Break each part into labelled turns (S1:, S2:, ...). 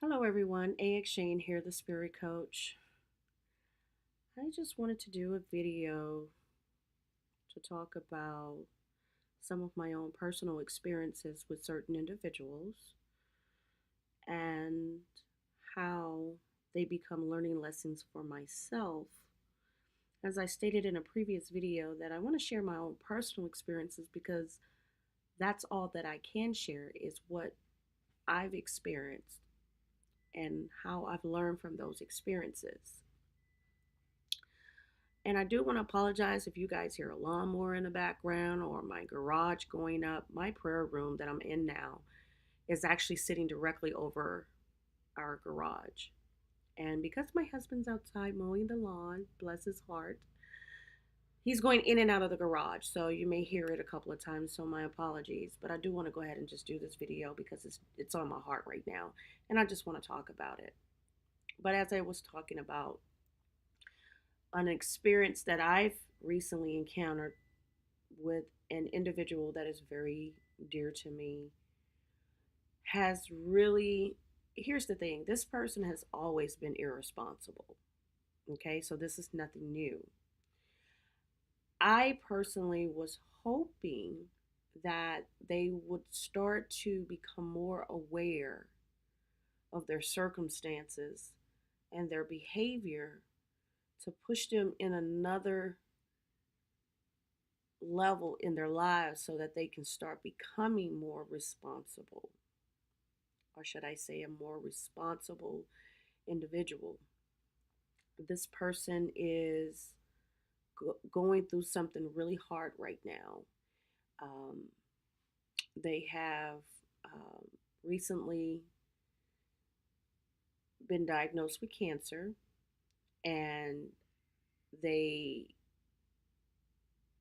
S1: Hello, everyone. AX Shane here, the Spirit Coach. I just wanted to do a video to talk about some of my own personal experiences with certain individuals and how they become learning lessons for myself. As I stated in a previous video, that I want to share my own personal experiences because that's all that I can share is what I've experienced and how I've learned from those experiences. And I do want to apologize if you guys hear a lawnmower in the background or my garage going up. My prayer room that I'm in now is actually sitting directly over our garage. And because my husband's outside mowing the lawn, bless his heart, he's going in and out of the garage. So you may hear it a couple of times, so my apologies. But I do want to go ahead and just do this video because it's on my heart right now. And I just want to talk about it. But as I was talking about, an experience that I've recently encountered with an individual that is very dear to me has really, here's the thing, this person has always been irresponsible. Okay, so this is nothing new. I personally was hoping that they would start to become more aware of their circumstances and their behavior to push them in another level in their lives so that they can start becoming more responsible, or should I say, a more responsible individual. This person is going through something really hard right now. Um, they have um, recently been diagnosed with cancer, and they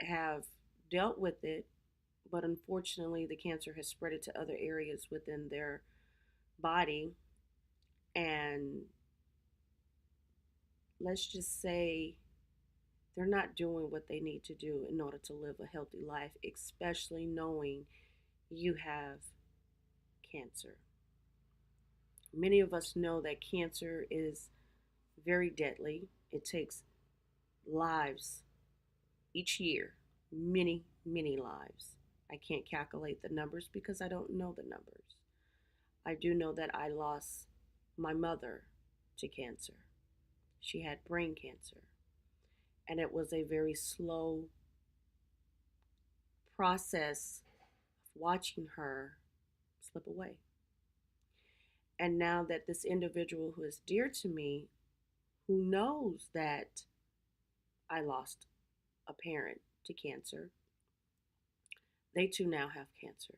S1: have dealt with it, but unfortunately, the cancer has spread it to other areas within their body. And let's just say they're not doing what they need to do in order to live a healthy life, especially knowing you have cancer. Many of us know that cancer is very deadly. It takes lives each year, many, many lives. I can't calculate the numbers because I don't know the numbers. I do know that I lost my mother to cancer. She had brain cancer, and it was a very slow process of watching her slip away. And now that this individual who is dear to me, who knows that I lost a parent to cancer, they too now have cancer,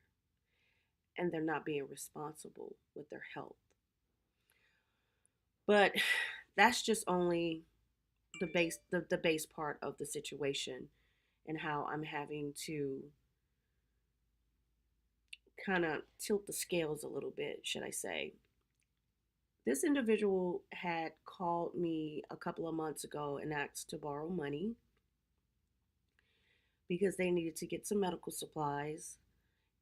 S1: and they're not being responsible with their health. But that's just only the base part of the situation, and how I'm having to kind of tilt the scales a little bit, should I say. This individual had called me a couple of months ago and asked to borrow money because they needed to get some medical supplies.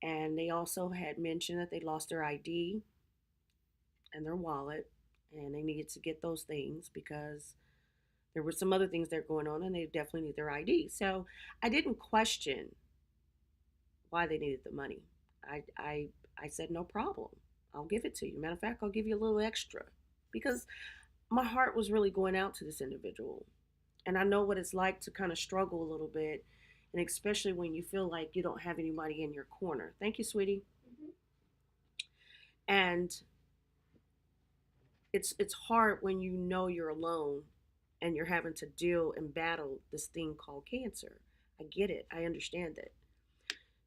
S1: And they also had mentioned that they lost their ID and their wallet, and they needed to get those things because there were some other things that are going on and they definitely need their ID. So I didn't question why they needed the money. I said, no problem. I'll give it to you. Matter of fact, I'll give you a little extra because my heart was really going out to this individual. And I know what it's like to kind of struggle a little bit, and especially when you feel like you don't have anybody in your corner. Thank you, sweetie. And it's hard when you know you're alone and you're having to deal and battle this thing called cancer. I get it. I understand it.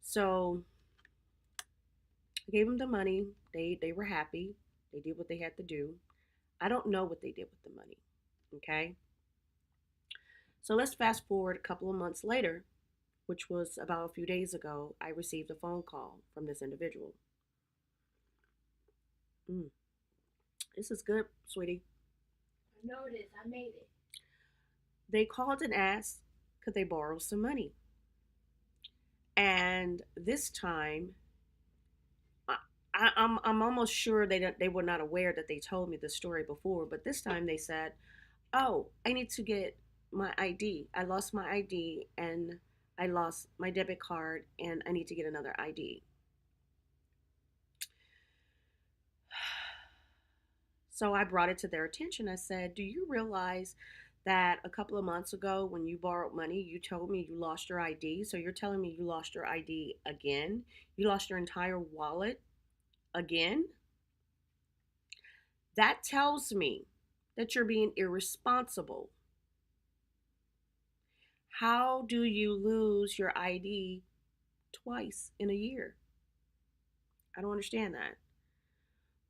S1: So I gave them the money. They were happy. They did what they had to do. I don't know what they did with the money. Okay. So let's fast forward a couple of months later, which was about a few days ago. I received a phone call from this individual. Mm, this is good, sweetie.
S2: I know this. I made it.
S1: They called and asked, could they borrow some money? And this time, I'm almost sure they were not aware that they told me the story before, but this time they said, "Oh, I need to get my ID. I lost my ID and I lost my debit card and I need to get another ID." So I brought it to their attention. I said, "Do you realize that a couple of months ago when you borrowed money, you told me you lost your ID? So you're telling me you lost your ID again? You lost your entire wallet again? That tells me that you're being irresponsible. How do you lose your ID twice in a year? I don't understand that."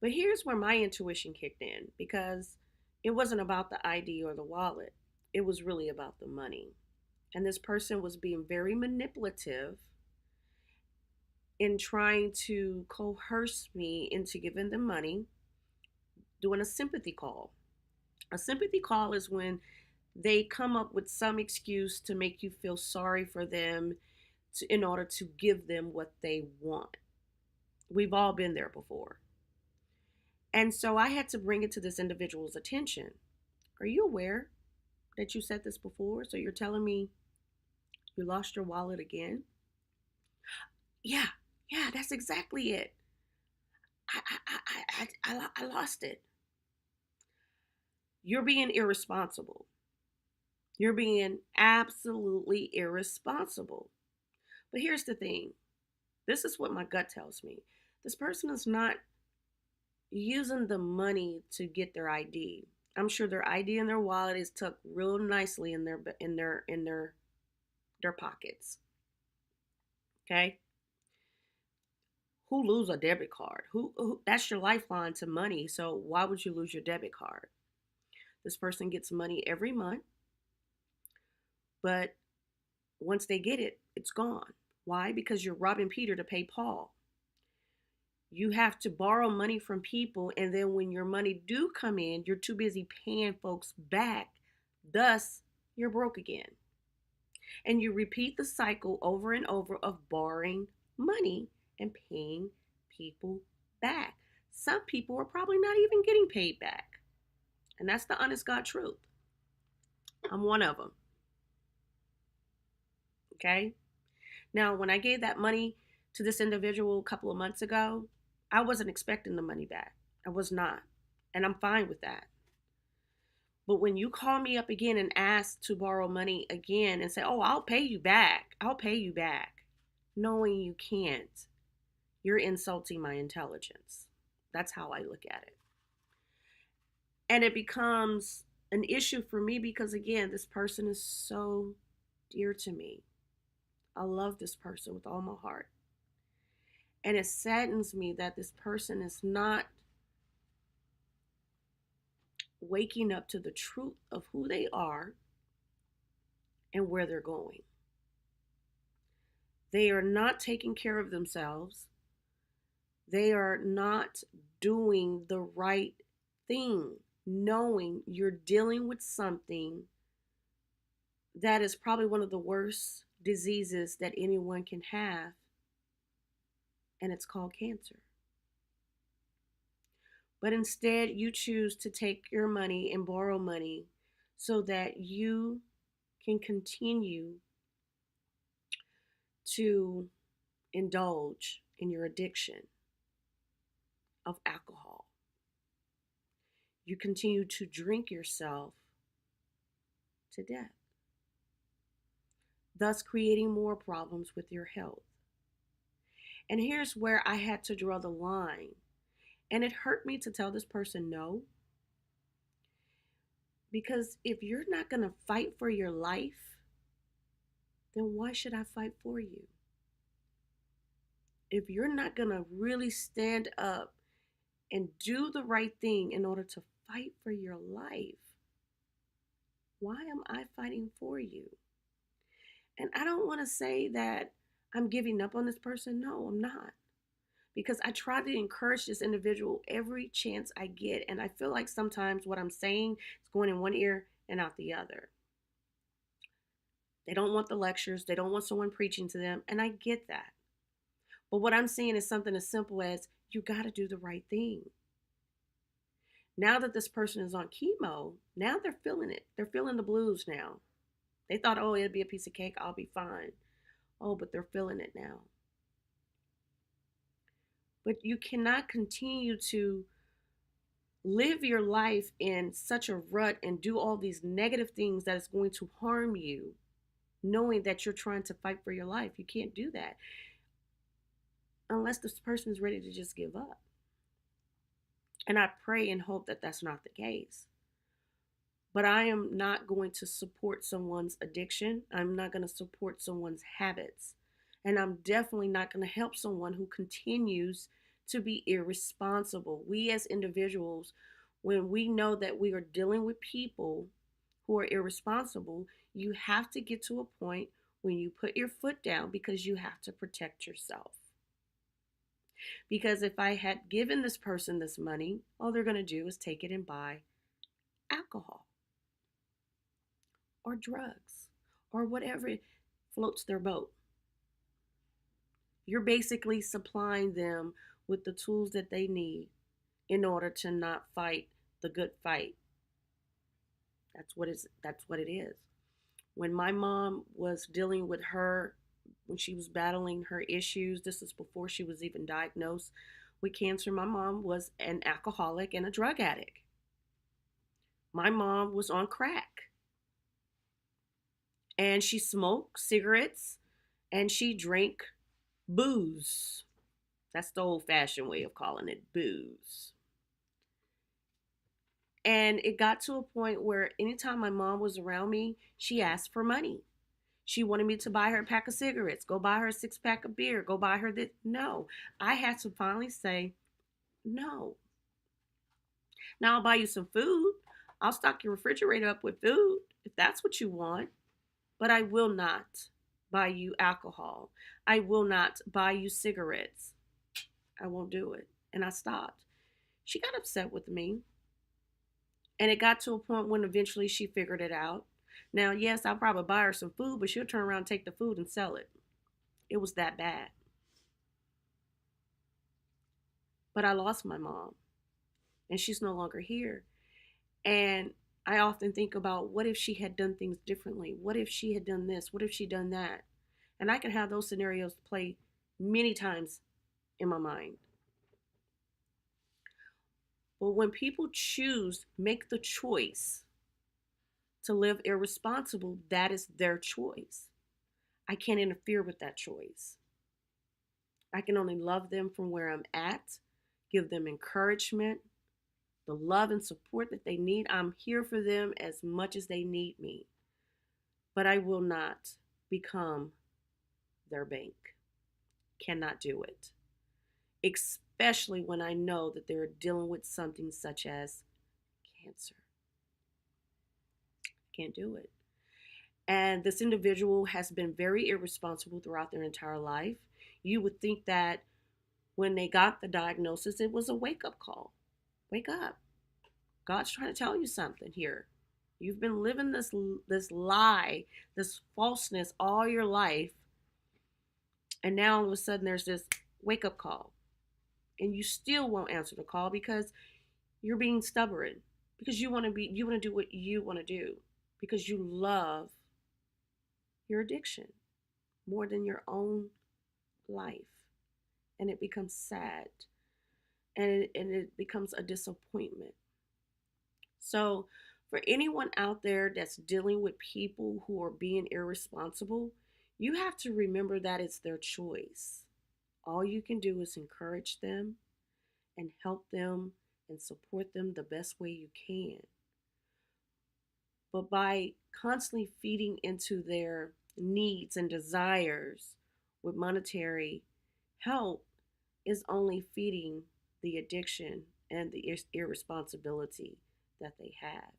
S1: But here's where my intuition kicked in, because it wasn't about the ID or the wallet, it was really about the money. And this person was being very manipulative in trying to coerce me into giving them money, doing a sympathy call. A sympathy call is when they come up with some excuse to make you feel sorry for them in order to give them what they want. We've all been there before. And so I had to bring it to this individual's attention. Are you aware that you said this before? So you're telling me you lost your wallet again? Yeah, yeah, that's exactly it. I lost it. You're being irresponsible. You're being absolutely irresponsible. But here's the thing, this is what my gut tells me. This person is not using the money to get their ID. I'm sure their ID and their wallet is tucked real nicely in their pockets. Okay? Who lose a debit card? Who that's your lifeline to money. So why would you lose your debit card? This person gets money every month, but once they get it, it's gone. Why? Because you're robbing Peter to pay Paul. You have to borrow money from people, and then when your money do come in, you're too busy paying folks back. Thus, you're broke again. And you repeat the cycle over and over of borrowing money and paying people back. Some people are probably not even getting paid back. And that's the honest God truth. I'm one of them. Okay? Now, when I gave that money to this individual a couple of months ago, I wasn't expecting the money back. I was not. And I'm fine with that. But when you call me up again and ask to borrow money again and say, "Oh, I'll pay you back. I'll pay you back," knowing you can't, you're insulting my intelligence. That's how I look at it. And it becomes an issue for me because, again, this person is so dear to me. I love this person with all my heart. And it saddens me that this person is not waking up to the truth of who they are and where they're going. They are not taking care of themselves. They are not doing the right thing, knowing you're dealing with something that is probably one of the worst diseases that anyone can have, and it's called cancer. But instead, you choose to take your money and borrow money so that you can continue to indulge in your addiction of alcohol. You continue to drink yourself to death, thus creating more problems with your health. And here's where I had to draw the line. And it hurt me to tell this person no, because if you're not going to fight for your life, then why should I fight for you? If you're not going to really stand up and do the right thing in order to fight for your life, why am I fighting for you? And I don't want to say that I'm giving up on this person. No, I'm not. Because I try to encourage this individual every chance I get. And I feel like sometimes what I'm saying is going in one ear and out the other. They don't want the lectures, they don't want someone preaching to them. And I get that. But what I'm saying is something as simple as You got to do the right thing. Now that this person is on chemo, now they're feeling it. They're feeling the blues now. They thought, oh, it'd be a piece of cake. I'll be fine. Oh, but they're feeling it now. But you cannot continue to live your life in such a rut and do all these negative things that is going to harm you, knowing that you're trying to fight for your life. You can't do that unless this person is ready to just give up. And I pray and hope that that's not the case. But I am not going to support someone's addiction. I'm not going to support someone's habits. And I'm definitely not going to help someone who continues to be irresponsible. We as individuals, when we know that we are dealing with people who are irresponsible, you have to get to a point when you put your foot down because you have to protect yourself. Because if I had given this person this money, all they're going to do is take it and buy alcohol or drugs or whatever floats their boat. You're basically supplying them with the tools that they need in order to not fight the good fight. That's what it is. When my mom was dealing with her, when she was battling her issues, this is before she was even diagnosed with cancer. My mom was an alcoholic and a drug addict. My mom was on crack and she smoked cigarettes and she drank booze. That's the old fashioned way of calling it, booze. And it got to a point where anytime my mom was around me, she asked for money. She wanted me to buy her a pack of cigarettes, go buy her a 6 pack of beer, go buy her this. No, I had to finally say no. Now I'll buy you some food. I'll stock your refrigerator up with food if that's what you want. But I will not buy you alcohol. I will not buy you cigarettes. I won't do it. And I stopped. She got upset with me. And it got to a point when eventually she figured it out. Now, yes, I'll probably buy her some food, but she'll turn around and take the food and sell it. It was that bad. But I lost my mom, and she's no longer here. And I often think about what if she had done things differently? What if she had done this? What if she done that? And I can have those scenarios play many times in my mind. But when people choose, make the choice to live irresponsible, that is their choice. I can't interfere with that choice. I can only love them from where I'm at, give them encouragement, the love and support that they need. I'm here for them as much as they need me. But I will not become their bank. Cannot do it. Especially when I know that they're dealing with something such as cancer. Can't do it. And this individual has been very irresponsible throughout their entire life. You would think that when they got the diagnosis, it was a wake up call. Wake up. God's trying to tell you something here. You've been living this lie, this falseness all your life. And now all of a sudden there's this wake up call. And you still won't answer the call because you're being stubborn. Because you want to do what you want to do. Because you love your addiction more than your own life. And it becomes sad. And it becomes a disappointment. So, for anyone out there that's dealing with people who are being irresponsible, you have to remember that it's their choice. All you can do is encourage them and help them and support them the best way you can. But by constantly feeding into their needs and desires with monetary help is only feeding the addiction and the irresponsibility that they have.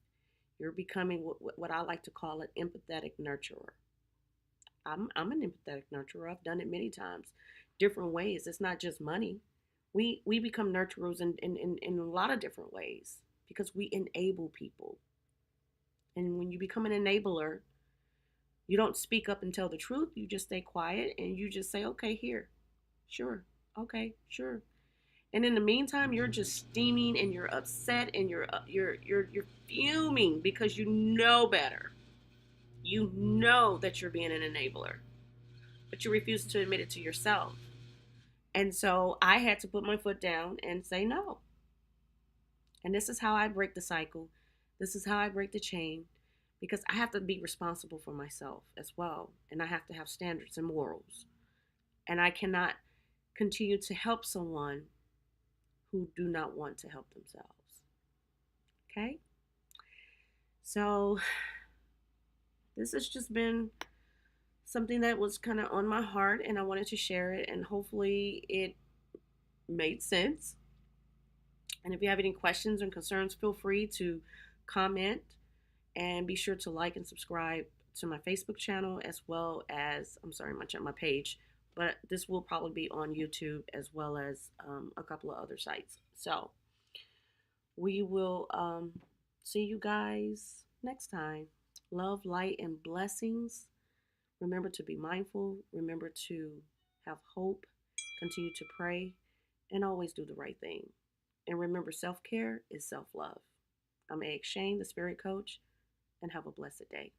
S1: You're becoming what I like to call an empathetic nurturer. I'm an empathetic nurturer. I've done it many times, different ways. It's not just money. We become nurturers in a lot of different ways because we enable people. And when you become an enabler, you don't speak up and tell the truth. You just stay quiet and you just say, okay, here, sure, okay, sure. And in the meantime, you're just steaming and you're upset and you're fuming because you know better. You know that you're being an enabler, but you refuse to admit it to yourself. And so I had to put my foot down and say no. And this is how I break the cycle. This is how I break the chain because I have to be responsible for myself as well. And I have to have standards and morals. And I cannot continue to help someone who do not want to help themselves. Okay? So this has just been something that was kind of on my heart and I wanted to share it and hopefully it made sense. And if you have any questions and concerns, feel free to comment and be sure to like and subscribe to my Facebook channel as well as my page, but this will probably be on YouTube as well as a couple of other sites. So we will see you guys next time. Love, light, and blessings. Remember to be mindful. Remember to have hope. Continue to pray and always do the right thing. And remember, self care is self love. I'm A. Shane, the Spirit Coach, and have a blessed day.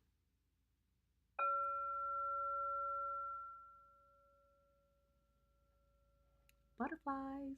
S1: Butterflies.